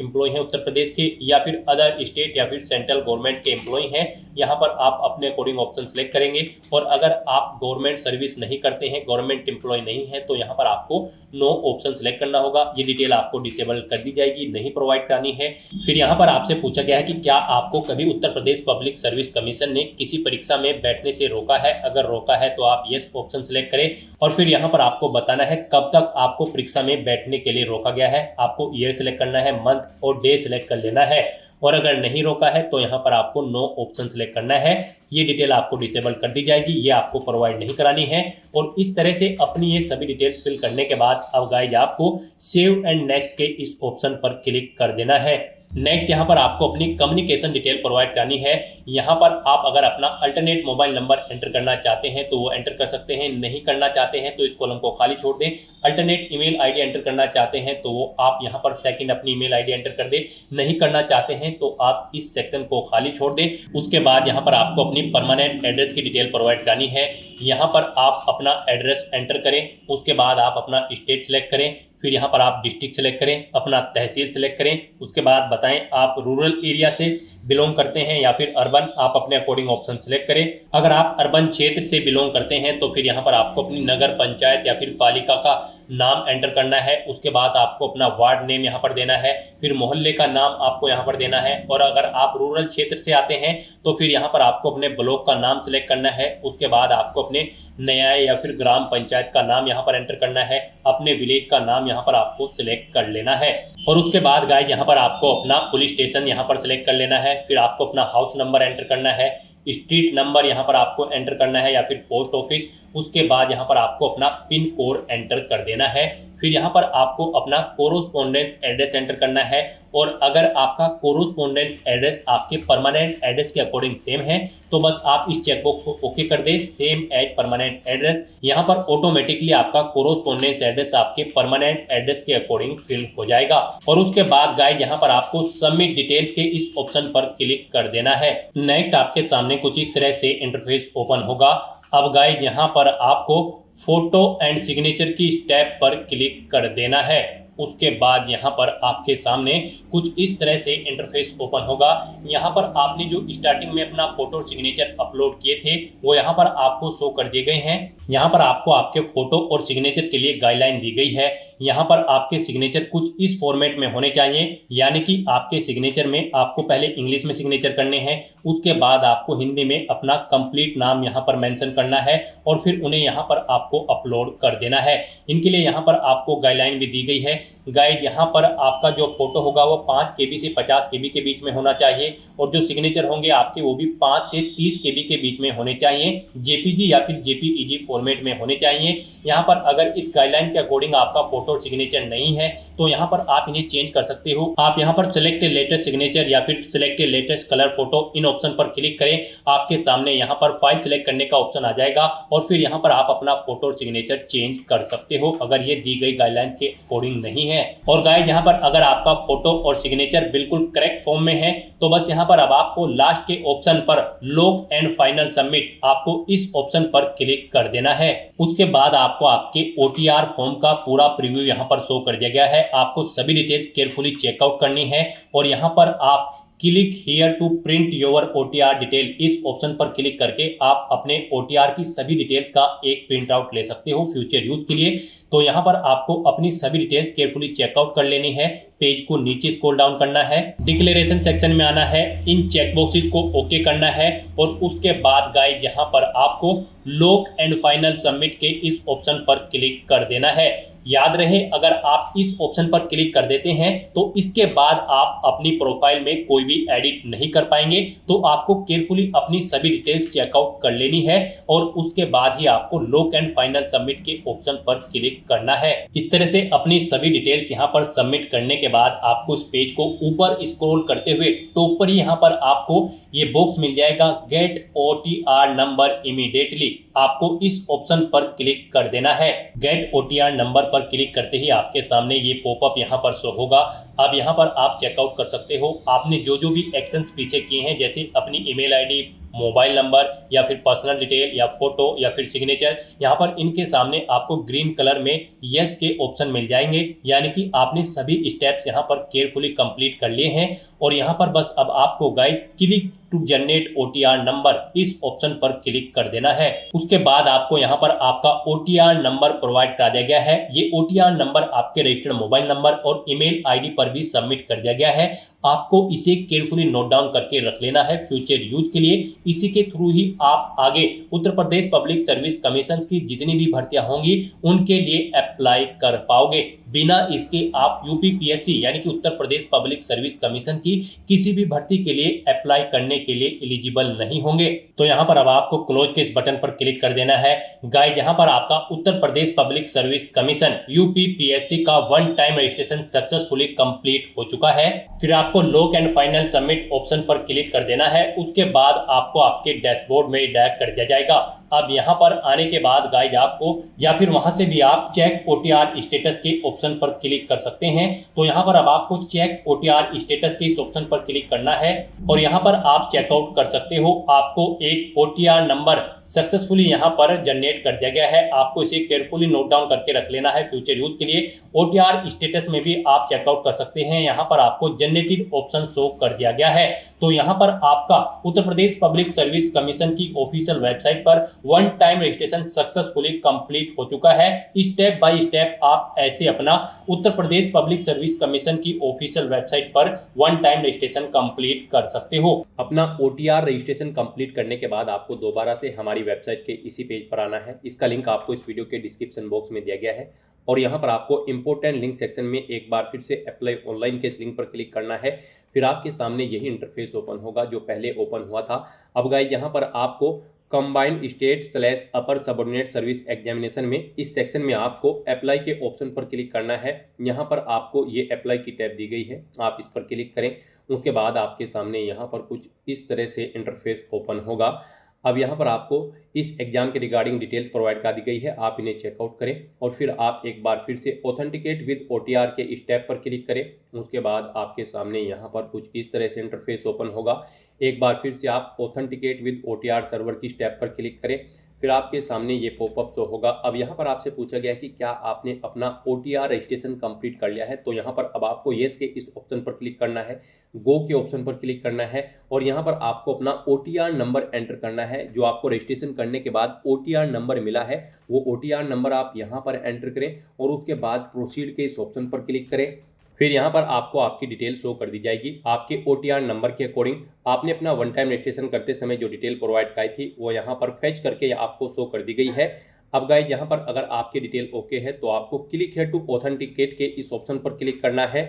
एम्प्लॉय हैं उत्तर प्रदेश के या फिर अदर स्टेट या फिर सेंट्रल गवर्नमेंट के एम्प्लॉय हैं। यहाँ पर आप अपने अकॉर्डिंग ऑप्शन सेलेक्ट करेंगे और अगर आप गवर्नमेंट सर्विस नहीं करते हैं, गवर्नमेंट एम्प्लॉय नहीं है तो यहाँ पर आपको नो ऑप्शन सेलेक्ट करना होगा। ये डिटेल आपको डिसेबल कर दी जाएगी, नहीं प्रोवाइड करानी है। फिर यहाँ पर आपसे पूछा गया है कि क्या आपको कभी उत्तर प्रदेश पब्लिक सर्विस कमीशन ने किसी परीक्षा में बैठने से रोका है, अगर रोका है तो आप यस ऑप्शन सेलेक्ट करें और फिर यहाँ पर आपको बताना है कब तक आपको परीक्षा में बैठने के लिए रोका गया है। आपको ईयर सेलेक्ट करना है, मंथ और डे सेलेक्ट कर लेना है और अगर नहीं रोका है तो यहाँ पर आपको नो ऑप्शन सेलेक्ट करना है। ये डिटेल आपको डिसेबल कर दी जाएगी, ये आपको प्रोवाइड नहीं करानी है। और इस तरह से अपनी ये सभी डिटेल्स फिल करने के बाद अब गाइज आपको सेव एंड नेक्स्ट के इस ऑप्शन पर क्लिक कर देना है। नेक्स्ट यहाँ पर आपको अपनी कम्युनिकेशन डिटेल प्रोवाइड करनी है। यहाँ पर आप अगर अपना अल्टरनेट मोबाइल नंबर एंटर करना चाहते हैं तो वो एंटर कर सकते हैं, नहीं करना चाहते हैं तो इस कॉलम को खाली छोड़ दें। अल्टरनेट ईमेल आईडी एंटर करना चाहते हैं तो वो आप यहाँ पर सेकंड अपनी ईमेल आईडी एंटर कर दें, नहीं करना चाहते हैं तो आप इस सेक्शन को खाली छोड़ दें। उसके बाद यहाँ पर आपको अपनी परमानेंट एड्रेस की डिटेल प्रोवाइड करनी है। यहाँ पर आप अपना एड्रेस एंटर करें, उसके बाद आप अपना स्टेट सेलेक्ट करें, फिर यहाँ पर आप डिस्ट्रिक्ट सेलेक्ट करें, अपना तहसील सेलेक्ट करें, उसके बाद बताएं आप रूरल एरिया से बिलोंग करते हैं या फिर अर्बन, आप अपने अकॉर्डिंग ऑप्शन सेलेक्ट करें। अगर आप अर्बन क्षेत्र से बिलोंग करते हैं तो फिर यहाँ पर आपको अपनी नगर पंचायत या फिर पालिका का नाम एंटर करना है। उसके बाद आपको अपना वार्ड नेम यहाँ पर देना है, फिर मोहल्ले का नाम आपको यहाँ पर देना है। और अगर आप रूरल क्षेत्र से आते हैं तो फिर यहाँ पर आपको अपने ब्लॉक का नाम सेलेक्ट करना है। उसके बाद आपको अपने न्याय या फिर ग्राम पंचायत का नाम यहाँ पर एंटर करना है, अपने विलेज का नाम यहाँ पर आपको सिलेक्ट कर लेना है। और उसके बाद गाइस यहाँ पर आपको अपना पुलिस स्टेशन यहाँ पर सिलेक्ट कर लेना है, फिर आपको अपना हाउस नंबर एंटर करना है, स्ट्रीट नंबर यहाँ पर आपको एंटर करना है या फिर पोस्ट ऑफिस। उसके बाद यहाँ पर आपको अपना पिन कोड एंटर कर देना है। फिर यहाँ पर आपको अपना कोरोस्पोंडेंस एड्रेस एंटर करना है और अगर आपका कोरोस्पोंडेंस एड्रेस आपके परमानेंट एड्रेस के अकॉर्डिंग सेम है तो बस आप इस चेकबॉक्स को ओके कर दें, सेम एज परमानेंट एड्रेस। यहाँ पर ऑटोमेटिकली आपका कोरोस्पोंडेंस एड्रेस आपके परमानेंट एड्रेस के अकॉर्डिंग फिल हो जाएगा। और उसके बाद गाइस यहाँ पर आपको सबमिट डिटेल्स के इस ऑप्शन पर क्लिक कर देना है। नेक्स्ट आपके सामने कुछ इस तरह से इंटरफेस ओपन होगा। अब गाइस यहाँ पर आपको फोटो एंड सिग्नेचर की स्टेप पर क्लिक कर देना है। उसके बाद यहाँ पर आपके सामने कुछ इस तरह से इंटरफेस ओपन होगा। यहाँ पर आपने जो स्टार्टिंग में अपना फोटो और सिग्नेचर अपलोड किए थे वो यहाँ पर आपको शो कर दिए गए हैं। यहाँ पर आपको आपके फोटो और सिग्नेचर के लिए गाइडलाइन दी गई है। यहाँ पर आपके सिग्नेचर कुछ इस फॉर्मेट में होने चाहिए, यानी कि आपके सिग्नेचर में आपको पहले इंग्लिश में सिग्नेचर करने हैं, उसके बाद आपको हिंदी में अपना कंप्लीट नाम यहाँ पर मेंशन करना है और फिर उन्हें यहाँ पर आपको अपलोड कर देना है। इनके लिए यहाँ पर आपको गाइडलाइन भी दी गई है। गाइड यहाँ पर आपका जो फोटो होगा वो 5 KB से 50 KB के बीच में होना चाहिए और जो सिग्नेचर होंगे आपके वो भी 5 से 30 KB के बीच में होने चाहिए, JPG या फिर JPEG फॉर्मेट में होने चाहिए। यहाँ पर अगर इस गाइडलाइन के अकॉर्डिंग आपका फोटो और सिग्नेचर नहीं है तो यहाँ पर आप इन्हें चेंज कर सकते हो। आप यहाँ पर सिलेक्ट लेटेस्ट सिग्नेचर या फिर सिलेक्ट लेटेस्ट कलर फोटो इन ऑप्शन पर क्लिक करें। आपके सामने यहाँ पर फाइल सिलेक्ट करने का ऑप्शन आ जाएगा और फिर यहाँ पर आप अपना फोटो और सिग्नेचर चेंज कर सकते हो अगर ये दी गई गाइडलाइन के अकॉर्डिंग नहीं है। और गाइस यहाँ पर अगर आपका फोटो और सिग्नेचर बिल्कुल करेक्ट फॉर्म में है तो बस यहाँ पर अब आपको लास्ट के ऑप्शन पर लॉक एंड फाइनल सबमिट, आपको इस ऑप्शन पर क्लिक कर देना है। उसके बाद आपको आपके OTR फॉर्म का पूरा प्रीव्यू यहाँ पर शो कर दिया गया है। आपको सभी डिटेल्स केयरफुली चेकआउट करनी है और यहाँ पर आप click here to print your OTR detail, इस ऑप्शन पर क्लिक करके आप अपने OTR की सभी डिटेल्स का एक प्रिंट आउट ले सकते हो फ्यूचर यूज के लिए। तो यहाँ पर आपको अपनी सभी डिटेल्स केयरफुली चेकआउट कर लेनी है। पेज को नीचे स्क्रॉल डाउन करना है, डिक्लेरेशन सेक्शन में आना है, इन चेकबॉक्सेस को ओके करना है और उसके बाद गाइस यहाँ पर आपको लॉक एंड फाइनल सबमिट के इस ऑप्शन पर क्लिक कर देना है। याद रहे, अगर आप इस ऑप्शन पर क्लिक कर देते हैं तो इसके बाद आप अपनी प्रोफाइल में कोई भी एडिट नहीं कर पाएंगे। तो आपको केयरफुली अपनी सभी डिटेल्स चेकआउट कर लेनी है और उसके बाद ही आपको लॉक एंड फाइनल सबमिट के ऑप्शन पर क्लिक करना है। इस तरह से अपनी सभी डिटेल्स यहाँ पर सबमिट करने के बाद आपको इस पेज को ऊपर स्क्रॉल करते हुए टॉप पर यहाँ पर आपको ये बॉक्स मिल जाएगा, गेट OTR नंबर इमीडिएटली। आपको इस ऑप्शन पर क्लिक कर देना है। गेट OTR नंबर पर क्लिक करते ही आपके सामने ये पॉपअप यहाँ पर शो होगा। अब यहाँ पर आप चेकआउट कर सकते हो आपने जो जो भी एक्शंस पीछे किए हैं, जैसे अपनी ईमेल आईडी, मोबाइल नंबर या फिर पर्सनल डिटेल या फोटो या फिर सिग्नेचर, यहाँ पर इनके सामने आपको ग्रीन कलर में यस के ऑप्शन मिल जाएंगे। यानी कि आपने सभी स्टेप्स यहाँ पर केयरफुली कंप्लीट कर लिए हैं और यहाँ पर बस अब आपको guide click to generate OTR number इस ऑप्शन पर क्लिक कर देना है। उसके बाद आपको यहाँ पर आपका OTR नंबर प्रोवाइड करा दिया गया है। ये OTR नंबर आपके रजिस्टर्ड मोबाइल नंबर और ईमेल आईडी पर भी सबमिट कर दिया गया है। आपको इसे केयरफुली नोट डाउन करके रख लेना है फ्यूचर यूज के लिए। इसी के थ्रू ही आप आगे उत्तर प्रदेश पब्लिक सर्विस कमीशन की जितनी भी भर्तियां होंगी उनके लिए अप्लाई कर पाओगे। बिना इसके आप UPPSC यानी कि उत्तर प्रदेश पब्लिक सर्विस कमीशन की किसी भी भर्ती के लिए अप्लाई करने के लिए एलिजिबल नहीं होंगे। तो यहाँ पर अब आपको क्लोज के इस बटन पर क्लिक कर देना है। गाइस, यहाँ पर आपका उत्तर Pradesh public service commission UPPSC का one time registration successfully complete हो चुका है। फिर आपको lock and final submit option पर क्लिक कर देना है। उसके बाद आपको आपके डैशबोर्ड में डायरेक्ट कर दिया जाएगा। अब यहाँ पर आने के बाद गाइस आपको या फिर वहां से भी आप चेक OTR स्टेटस के ऑप्शन पर क्लिक कर सकते हैं। तो यहाँ पर अब आपको चेक OTR स्टेटस के इस ऑप्शन पर क्लिक करना है और यहाँ पर आप चेकआउट कर सकते हो। आपको एक OTR नंबर सक्सेसफुली यहाँ पर जनरेट कर दिया गया है। आपको इसे केयरफुली नोट डाउन करके रख लेना है फ्यूचर यूज के लिए। OTR स्टेटस में भी आप चेकआउट कर सकते हैं। यहाँ पर आपको जनरेटेड ऑप्शन शो कर दिया गया है। तो यहाँ पर आपका उत्तर प्रदेश पब्लिक सर्विस कमीशन की ऑफिशियल वेबसाइट पर one time registration successfully complete हो चुका है। स्टेप बाय स्टेप आप ऐसे अपना उत्तर प्रदेश पब्लिक सर्विस कमीशन की ऑफिशियल वेबसाइट पर वन टाइम रजिस्ट्रेशन कंप्लीट कर सकते हो। अपना OTR रजिस्ट्रेशन कंप्लीट करने के बाद आपको दोबारा से हमारी वेबसाइट के इसी पेज पर आना है। इसका लिंक आपको इस वीडियो के डिस्क्रिप्शन बॉक्स में दिया गया है और यहाँ पर आपको इंपॉर्टेंट लिंक सेक्शन में एक बार फिर से अप्लाई ऑनलाइन के इस लिंक पर क्लिक करना है। फिर आपके सामने यही इंटरफेस ओपन होगा जो पहले ओपन हुआ था। अब गाइस, यहाँ पर आपको कंबाइंड स्टेट / अपर सबऑर्डिनेट सर्विस एग्जामिनेशन में इस सेक्शन में आपको अप्लाई के ऑप्शन पर क्लिक करना है। यहाँ पर आपको ये अप्लाई की टैब दी गई है, आप इस पर क्लिक करें। उसके बाद आपके सामने यहाँ पर कुछ इस तरह से इंटरफेस ओपन होगा। अब यहाँ पर आपको इस एग्जाम के रिगार्डिंग डिटेल्स प्रोवाइड करा दी गई है, आप इन्हें चेकआउट करें और फिर आप एक बार फिर से ऑथेंटिकेट विद OTR के इस टैब पर क्लिक करें। उसके बाद आपके सामने यहाँ पर कुछ इस तरह से इंटरफेस ओपन होगा। एक बार फिर से आप ऑथेंटिकेट विद OTR सर्वर की इस टैब पर क्लिक करें। फिर आपके सामने ये पॉपअप शो होगा। अब यहाँ पर आपसे पूछा गया है कि क्या आपने अपना OTR रजिस्ट्रेशन कंप्लीट कर लिया है। तो यहाँ पर अब आपको येस के इस ऑप्शन पर क्लिक करना है, गो के ऑप्शन पर क्लिक करना है और यहाँ पर आपको अपना OTR नंबर एंटर करना है। जो आपको रजिस्ट्रेशन करने के बाद OTR नंबर मिला है वो OTR नंबर आप यहाँ पर एंटर करें और उसके बाद प्रोसीड के इस ऑप्शन पर क्लिक करें। फिर यहाँ पर आपको आपकी डिटेल शो कर दी जाएगी। आपके OTR नंबर के अकॉर्डिंग आपने अपना वन टाइम रजिस्ट्रेशन करते समय जो डिटेल प्रोवाइड कराई थी वो यहाँ पर फेच करके आपको शो कर दी गई है। अब गाइस, यहाँ पर अगर आपकी डिटेल ओके है तो आपको क्लिक है टू ऑथेंटिकेट के इस ऑप्शन पर क्लिक करना है।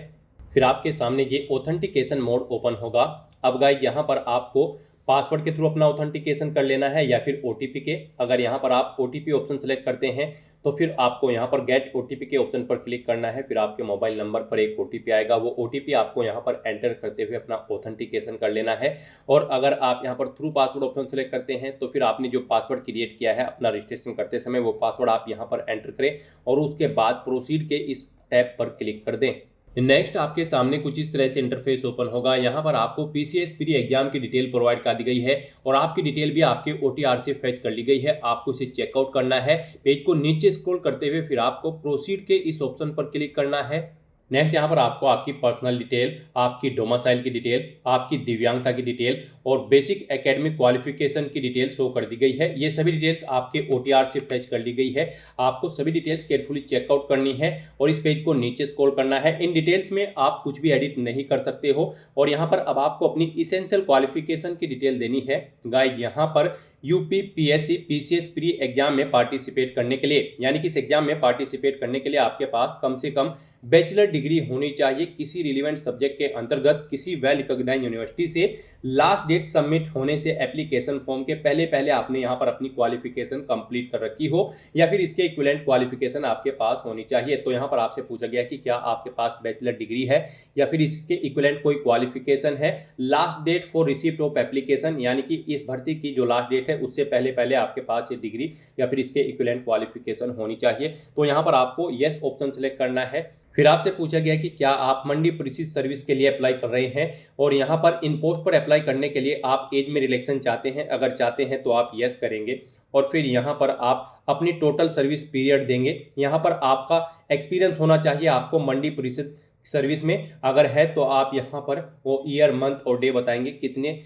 फिर आपके सामने ये ऑथेंटिकेशन मोड ओपन होगा। अब गाइस, यहाँ पर आपको पासवर्ड के थ्रू अपना ऑथेंटिकेशन कर लेना है या फिर OTP के। अगर यहाँ पर आप OTP ऑप्शन सेलेक्ट करते हैं तो फिर आपको यहाँ पर गेट OTP के ऑप्शन पर क्लिक करना है। फिर आपके मोबाइल नंबर पर एक OTP आएगा, वो OTP आपको यहाँ पर एंटर करते हुए अपना ऑथेंटिकेशन कर लेना है। और अगर आप यहाँ पर थ्रू पासवर्ड ऑप्शन सेलेक्ट करते हैं तो फिर आपने जो पासवर्ड क्रिएट किया है अपना रजिस्ट्रेशन करते समय वो पासवर्ड आप यहाँ पर एंटर करें और उसके बाद प्रोसीड के इस टैब पर क्लिक कर दें। नेक्स्ट आपके सामने कुछ इस तरह से इंटरफेस ओपन होगा। यहाँ पर आपको PCS प्री एग्जाम की डिटेल प्रोवाइड कर दी गई है और आपकी डिटेल भी आपके OTR से फेच कर ली गई है। आपको इसे चेकआउट करना है। पेज को नीचे स्क्रॉल करते हुए फिर आपको प्रोसीड के इस ऑप्शन पर क्लिक करना है। नेक्स्ट यहाँ पर आपको आपकी पर्सनल डिटेल, आपकी डोमिसाइल की डिटेल, आपकी दिव्यांगता की डिटेल और बेसिक एकेडमिक क्वालिफिकेशन की डिटेल शो कर दी गई है। ये सभी डिटेल्स आपके OTR से फैच कर ली गई है। आपको सभी डिटेल्स केयरफुली चेकआउट करनी है और इस पेज को नीचे स्क्रॉल करना है। इन डिटेल्स में आप कुछ भी एडिट नहीं कर सकते हो और यहाँ पर अब आपको अपनी इसेंशियल क्वालिफिकेशन की डिटेल देनी है। गाइस यहाँ पर UPPSC PCS प्री एग्जाम में पार्टिसिपेट करने के लिए, यानी कि इस एग्जाम में पार्टिसिपेट करने के लिए आपके पास कम से कम बैचलर डिग्री होनी चाहिए किसी रिलेवेंट सब्जेक्ट के अंतर्गत किसी वेल रिकॉग्नाइज्ड यूनिवर्सिटी से। लास्ट डेट सबमिट होने से एप्लीकेशन फॉर्म के पहले आपने यहाँ पर अपनी क्वालिफिकेशन कंप्लीट कर रखी हो या फिर इसके इक्विवेलेंट क्वालिफिकेशन आपके पास होनी चाहिए। तो यहाँ पर आपसे पूछा गया कि क्या आपके पास बैचलर डिग्री है या फिर इसके इक्विवेलेंट कोई क्वालिफिकेशन है। Last date for receipt of application, यानी कि इस भर्ती की जो लास्ट डेट है उससे पहले आपके पास ये डिग्री या फिर इसके इक्विवेलेंट क्वालिफिकेशन होनी चाहिए। तो यहाँ पर आपको यस ऑप्शन सेलेक्ट करना है। फिर आपसे पूछा गया कि क्या आप मंडी प्रीसीज सर्विस के लिए अप्लाई कर रहे हैं और यहाँ पर इन पोस्ट पर अप्लाई करने के लिए आप एज में रिलैक्सेशन चाहते हैं। अगर चाहते हैं तो आप यस करेंगे और फिर यहाँ पर आप अपनी टोटल सर्विस पीरियड देंगे। यहाँ पर आपका एक्सपीरियंस होना चाहिए आपको मंडी प्रीसीज सर्विस में। अगर है तो आप यहाँ पर वो ईयर, मंथ और डे बताएंगे, कितने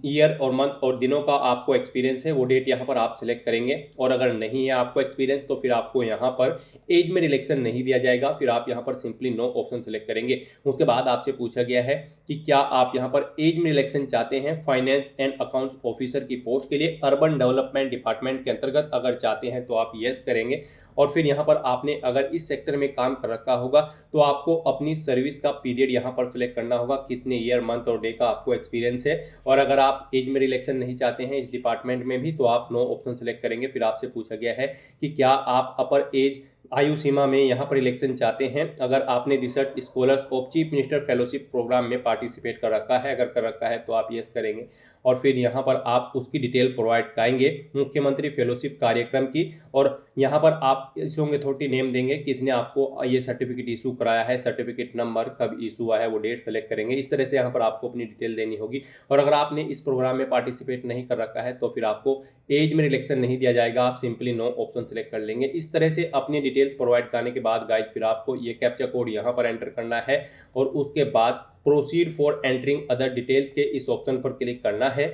ईयर और मंथ और दिनों का आपको एक्सपीरियंस है, वो डेट यहाँ पर आप सिलेक्ट करेंगे। और अगर नहीं है आपको एक्सपीरियंस तो फिर आपको यहाँ पर एज में रिलैक्सेशन नहीं दिया जाएगा, फिर आप यहाँ पर सिंपली नो ऑप्शन सेलेक्ट करेंगे। उसके बाद आपसे पूछा गया है कि क्या आप यहाँ पर एज में रिलैक्सेशन चाहते हैं फाइनेंस एंड अकाउंट्स ऑफिसर की पोस्ट के लिए अर्बन डेवलपमेंट डिपार्टमेंट के अंतर्गत। अगर चाहते हैं तो आप यस करेंगे और फिर यहाँ पर आपने अगर इस सेक्टर में काम कर रखा होगा तो आपको अपनी सर्विस का पीरियड यहाँ पर सिलेक्ट करना होगा, कितने ईयर, मंथ और डे का आपको एक्सपीरियंस है। और अगर आप एज में रिलैक्सेशन नहीं चाहते हैं इस डिपार्टमेंट में भी तो आप नो ऑप्शन सेलेक्ट करेंगे। फिर आपसे पूछा गया है कि क्या आप अपर एज आयु सीमा में यहाँ पर इलेक्शन चाहते हैं। अगर आपने research scholars of chief minister fellowship programme में पार्टिसिपेट कर रखा है, अगर कर रखा है तो आप यस करेंगे और फिर यहाँ पर आप उसकी डिटेल प्रोवाइड कराएंगे मुख्यमंत्री फेलोशिप कार्यक्रम की। और यहाँ पर आप इशूइंग अथॉरिटी नेम देंगे किसने आपको ये सर्टिफिकेट इशू कराया है, सर्टिफिकेट नंबर, कब इशू हुआ है, वो डेट सेलेक्ट करेंगे। इस तरह से यहाँ पर आपको अपनी डिटेल देनी होगी। और अगर आपने इस प्रोग्राम में पार्टिसिपेट नहीं कर रखा है तो फिर आपको एज में रिलैक्सेशन नहीं दिया जाएगा, आप सिंपली नो ऑप्शन सेलेक्ट कर लेंगे। इस तरह से अपनी डिटेल्स प्रोवाइड करने के बाद गाइस फिर आपको ये कैप्चा कोड यहाँ पर एंटर करना है और उसके बाद proceed for entering other details के इस ऑप्शन पर क्लिक करना है।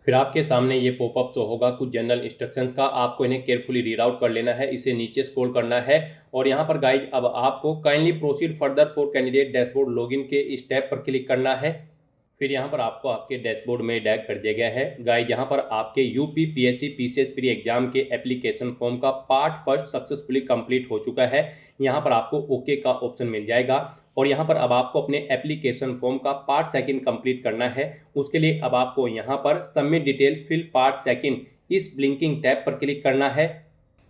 फिर आपके सामने ये पॉपअप शो होगा कुछ जनरल इंस्ट्रक्शंस का, आपको इन्हें केयरफुली रीड आउट कर लेना है, इसे नीचे स्क्रॉल करना है और यहाँ पर गाइस अब आपको kindly proceed further for candidate dashboard login के इस टैब पर क्लिक करना है। फिर यहाँ पर आपको आपके डैशबोर्ड में डायरेक्ट कर दिया गया है। गाइस यहाँ पर आपके UPPSC PCS प्री एग्जाम के एप्लीकेशन फॉर्म का पार्ट फर्स्ट सक्सेसफुली कंप्लीट हो चुका है। यहाँ पर आपको ओके का ऑप्शन मिल जाएगा और यहाँ पर अब आपको अपने एप्लीकेशन फॉर्म का पार्ट सेकंड कंप्लीट करना है। उसके लिए अब आपको यहाँ पर submit detail fill part second इस ब्लिंकिंग टैब पर क्लिक करना है।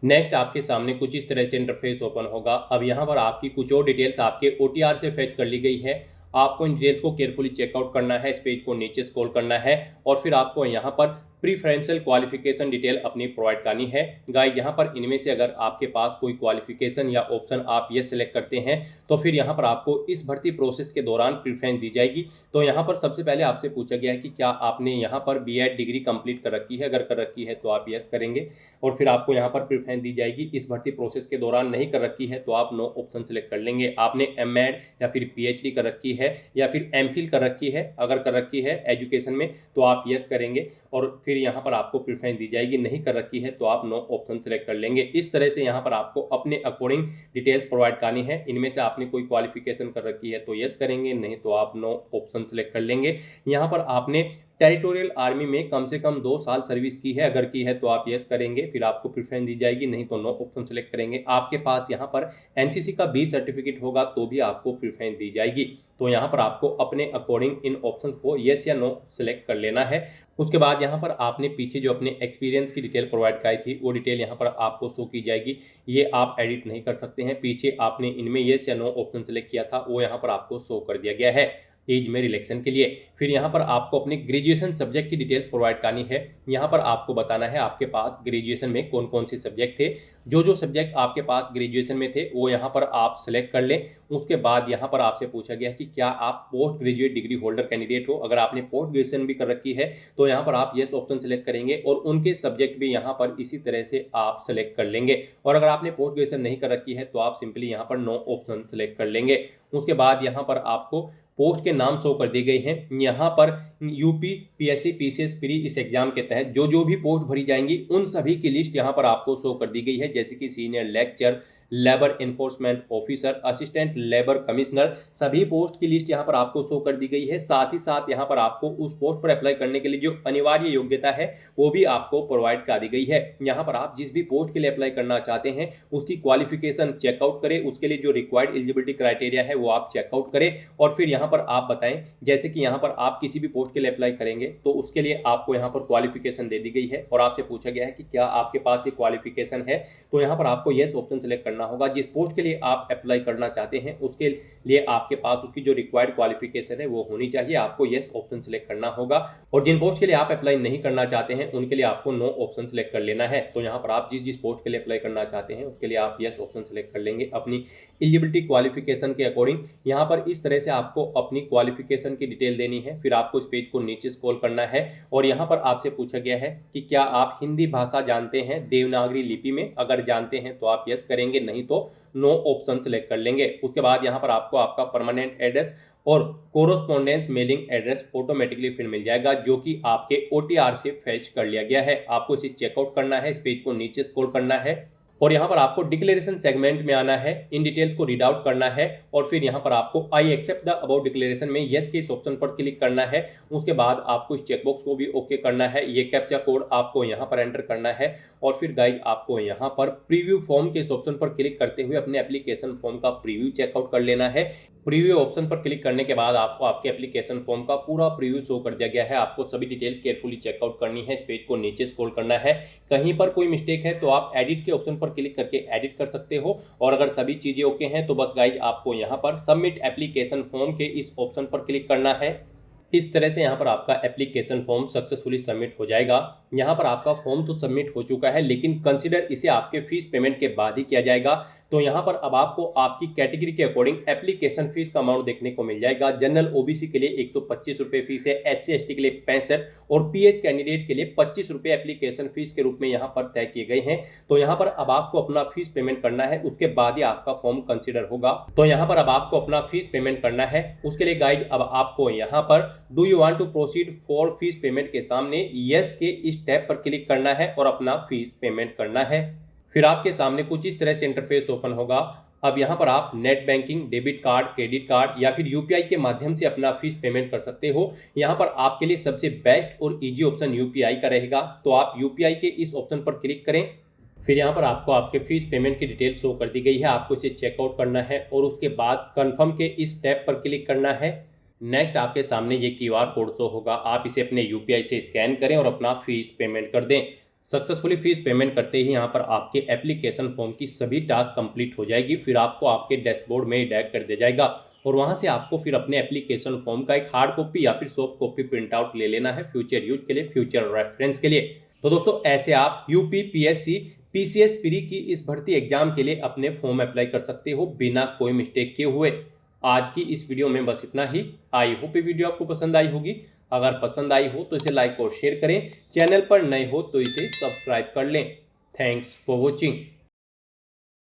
नेक्स्ट आपके सामने कुछ इस तरह से इंटरफेस ओपन होगा। अब यहाँ पर आपकी कुछ और डिटेल्स आपके OTR से फेच कर ली गई है। आपको इन डिटेल्स को केयरफुली चेकआउट करना है, इस पेज को नीचे स्क्रॉल करना है और फिर आपको यहाँ पर प्रीफरेंशियल क्वालिफिकेशन डिटेल अपनी प्रोवाइड करनी है। गाइस यहाँ पर इनमें से अगर आपके पास कोई क्वालिफिकेशन या ऑप्शन आप ये सिलेक्ट करते हैं तो फिर यहाँ पर आपको इस भर्ती प्रोसेस के दौरान प्रीफरेंस दी जाएगी। तो यहाँ पर सबसे पहले आपसे पूछा गया है कि क्या आपने यहाँ पर B.Ed डिग्री कंप्लीट कर रखी है। अगर कर रखी है तो आप यस करेंगे और फिर आपको यहाँ पर प्रीफरेंस दी जाएगी। इस भर्ती प्रोसेस के दौरान नहीं कर रखी है तो आप नो ऑप्शन सेलेक्ट कर लेंगे। आपने M.Ed या फिर PhD कर रखी है या फिर MPhil कर रखी है, अगर कर रखी है एजुकेशन में तो आप यस करेंगे और फिर यहाँ पर आपको प्रेफरेंस दी जाएगी। नहीं कर रखी है तो आप नो ऑप्शन सेलेक्ट कर लेंगे। इस तरह से यहाँ पर आपको अपने अकॉर्डिंग डिटेल्स प्रोवाइड करनी है। इनमें से आपने कोई क्वालिफिकेशन कर रखी है तो यस करेंगे, नहीं तो आप नो ऑप्शन सेलेक्ट कर लेंगे। यहाँ पर आपने टेरिटोरियल आर्मी में कम से कम 2 साल सर्विस की है, अगर की है तो आप यस करेंगे, फिर आपको प्रेफरेंस दी जाएगी, नहीं तो नो ऑप्शन सेलेक्ट करेंगे। आपके पास यहाँ पर NCC का B सर्टिफिकेट होगा तो भी आपको प्रेफरेंस दी जाएगी। तो यहाँ पर आपको अपने अकॉर्डिंग इन ऑप्शंस को यस या नो सेलेक्ट कर लेना है। उसके बाद यहाँ पर आपने पीछे जो अपने एक्सपीरियंस की डिटेल प्रोवाइड कराई थी वो डिटेल यहाँ पर आपको शो की जाएगी। ये आप एडिट नहीं कर सकते हैं। पीछे आपने इनमें यस या नो ऑप्शन सेलेक्ट किया था वो यहाँ पर आपको शो कर दिया गया है। एज में रिलेक्शन के लिए। फिर यहाँ पर आपको अपनी ग्रेजुएशन सब्जेक्ट की डिटेल्स प्रोवाइड करनी है। यहाँ पर आपको बताना है आपके पास ग्रेजुएशन में कौन कौन से सब्जेक्ट थे। जो सब्जेक्ट आपके पास ग्रेजुएशन में थे वो यहाँ पर आप सेलेक्ट कर लें। उसके बाद यहाँ पर आपसे पूछा गया कि क्या आप post graduate degree holder candidate हो। अगर आपने पोस्ट ग्रेजुएशन भी कर रखी है तो यहाँ पर आप येस ऑप्शन सेलेक्ट करेंगे और उनके सब्जेक्ट भी यहाँ पर इसी तरह से आप सेलेक्ट कर लेंगे। और अगर आपने पोस्ट ग्रेजुएशन नहीं कर रखी है तो आप सिंपली यहाँ पर नो ऑप्शन सेलेक्ट कर लेंगे। उसके बाद यहाँ पर आपको पोस्ट के नाम शो कर दी गई हैं। यहाँ पर यूपी पीएससी पीसीएस प्री इस एग्जाम के तहत जो भी पोस्ट भरी जाएंगी उन सभी की लिस्ट यहाँ पर आपको शो कर दी गई है, जैसे कि senior lecture, labour enforcement officer, assistant labour commissioner, सभी पोस्ट की लिस्ट यहाँ पर आपको शो कर दी गई है। साथ ही साथ यहाँ पर आपको उस पोस्ट पर अप्लाई करने के लिए जो अनिवार्य योग्यता है वो भी आपको प्रोवाइड करा दी गई है। यहाँ पर आप जिस भी पोस्ट के लिए अप्लाई करना चाहते हैं उसकी क्वालिफिकेशन चेकआउट करें, उसके लिए जो रिक्वायर्ड एलिजिबिलिटी क्राइटेरिया है वो आप चेकआउट करें और फिर यहाँ पर आप बताएं। जैसे कि यहाँ पर आप किसी भी पोस्ट के लिए अप्लाई करेंगे तो उसके लिए आपको यहाँ पर क्वालिफिकेशन दे दी गई है और आपसे पूछा गया है कि क्या आपके पास ये क्वालिफिकेशन है, तो यहाँ पर आपको येस ऑप्शन सेलेक्ट करना होगा। जिस पोस्ट के लिए आप अप्लाई करना चाहते हैं उसके लिए आपके पास उसकी जो रिक्वायर्ड क्वालिफिकेशन है वो होनी चाहिए, आपको येस ऑप्शन सेलेक्ट करना होगा। और जिन पोस्ट के लिए आप अप्लाई नहीं करना चाहते हैं उनके लिए आपको नो ऑप्शन सेलेक्ट कर लेना है। तो यहाँ पर आप जिस पोस्ट के लिए अप्लाई करना चाहते हैं उसके लिए आप येस ऑप्शन सेलेक्ट कर लेंगे अपनी एलिजिबिलिटी क्वालिफिकेशन के अकॉर्डिंग। यहाँ पर इस तरह से आपको अपनी क्वालिफिकेशन की डिटेल देनी है। फिर आपको इस पेज को नीचे स्क्रॉल करना है और यहाँ पर आपसे पूछा गया है कि क्या आप हिंदी भाषा जानते हैं देवनागरी लिपि में। अगर जानते हैं तो आप यस करेंगे, नहीं तो नो ऑप्शन सेलेक्ट कर लेंगे। उसके बाद यहाँ पर आपको आपका परमानेंट एड्रेस और कोरोस्पोंडेंस मेलिंग एड्रेस ऑटोमेटिकली फिर मिल जाएगा, जो कि आपके OTR से फैच कर लिया गया है। आपको इसे चेकआउट करना है, इस पेज को नीचे स्क्रॉल करना है और यहाँ पर आपको डिक्लेरेशन सेगमेंट में आना है, इन डिटेल्स को रीड आउट करना है और फिर यहाँ पर आपको I accept the about declaration में यस के इस ऑप्शन पर क्लिक करना है। उसके बाद आपको इस चेकबॉक्स को भी ओके करना है। ये कैप्चा कोड आपको यहाँ पर एंटर करना है और फिर गाइड आपको यहाँ पर प्रीव्यू फॉर्म के इस ऑप्शन पर क्लिक करते हुए अपने एप्लीकेशन फॉर्म का प्रीव्यू चेकआउट कर लेना है। प्रीव्यू ऑप्शन पर क्लिक करने के बाद आपको आपके एप्लीकेशन फॉर्म का पूरा प्रीव्यू शो कर दिया गया है। आपको सभी डिटेल्स केयरफुली चेकआउट करनी है। इस पेज को नीचे स्क्रॉल करना है। कहीं पर कोई मिस्टेक है तो आप एडिट के ऑप्शन पर क्लिक करके एडिट कर सकते हो और अगर सभी चीजें ओके हैं तो बस गाइज आपको यहाँ पर सबमिट एप्लीकेशन फॉर्म के इस ऑप्शन पर क्लिक करना है। इस तरह से यहाँ पर आपका एप्लीकेशन फॉर्म सक्सेसफुली सबमिट हो जाएगा। यहाँ पर आपका फॉर्म तो सबमिट हो चुका है लेकिन कंसीडर इसे आपके फीस पेमेंट के बाद ही किया जाएगा। तो यहाँ पर अब आपको आपकी कैटेगरी के अकॉर्डिंग एप्लीकेशन फीस का अमाउंट देखने को मिल जाएगा। जनरल ओबीसी के लिए 125 रुपये फीस है, SC/ST के लिए 65 और PH कैंडिडेट के लिए 25 रुपये एप्लीकेशन फीस के रूप में यहाँ पर तय किए गए हैं। तो यहाँ पर अब आपको अपना फीस पेमेंट करना है, उसके बाद ही आपका फॉर्म कंसिडर होगा। तो यहाँ पर अब आपको अपना फीस पेमेंट करना है। उसके लिए गाइड अब आपको यहाँ पर do you want to proceed for fees payment के सामने यस के इस टैब पर क्लिक करना है और अपना फीस पेमेंट करना है। फिर आपके सामने कुछ इस तरह से इंटरफेस ओपन होगा। अब यहाँ पर आप net banking, debit card, credit card या फिर यूपीआई के माध्यम से अपना फीस पेमेंट कर सकते हो। यहाँ पर आपके लिए सबसे बेस्ट और इजी ऑप्शन यूपीआई का रहेगा। तो आप यूपीआई के इस ऑप्शन पर क्लिक करें। फिर यहाँ पर आपको आपके फीस पेमेंट की डिटेल शो कर दी गई है। आपको इसे चेकआउट करना है और उसके बाद कन्फर्म के इस टैब पर क्लिक करना है। नेक्स्ट आपके सामने ये QR कोड शो होगा। आप इसे अपने यूपीआई से स्कैन करें और अपना फीस पेमेंट कर दें। सक्सेसफुली फीस पेमेंट करते ही यहाँ पर आपके एप्लीकेशन फॉर्म की सभी टास्क कंप्लीट हो जाएगी। फिर आपको आपके डैशबोर्ड में डायरेक्ट कर दिया जाएगा और वहाँ से आपको फिर अपने एप्लीकेशन फॉर्म का एक हार्ड कॉपी या फिर सॉफ्ट कॉपी प्रिंट आउट ले लेना है फ्यूचर यूज के लिए, फ्यूचर रेफरेंस के लिए। तो दोस्तों ऐसे आप यूपीपीएससी PCS प्री की इस भर्ती एग्जाम के लिए अपने फॉर्म अप्लाई कर सकते हो बिना कोई मिस्टेक किए हुए। आज की इस वीडियो में बस इतना ही। आई होप ये वीडियो आपको पसंद आई होगी। अगर पसंद आई हो तो इसे लाइक और शेयर करें। चैनल पर नए हो तो इसे सब्सक्राइब कर लें। Thanks for watching.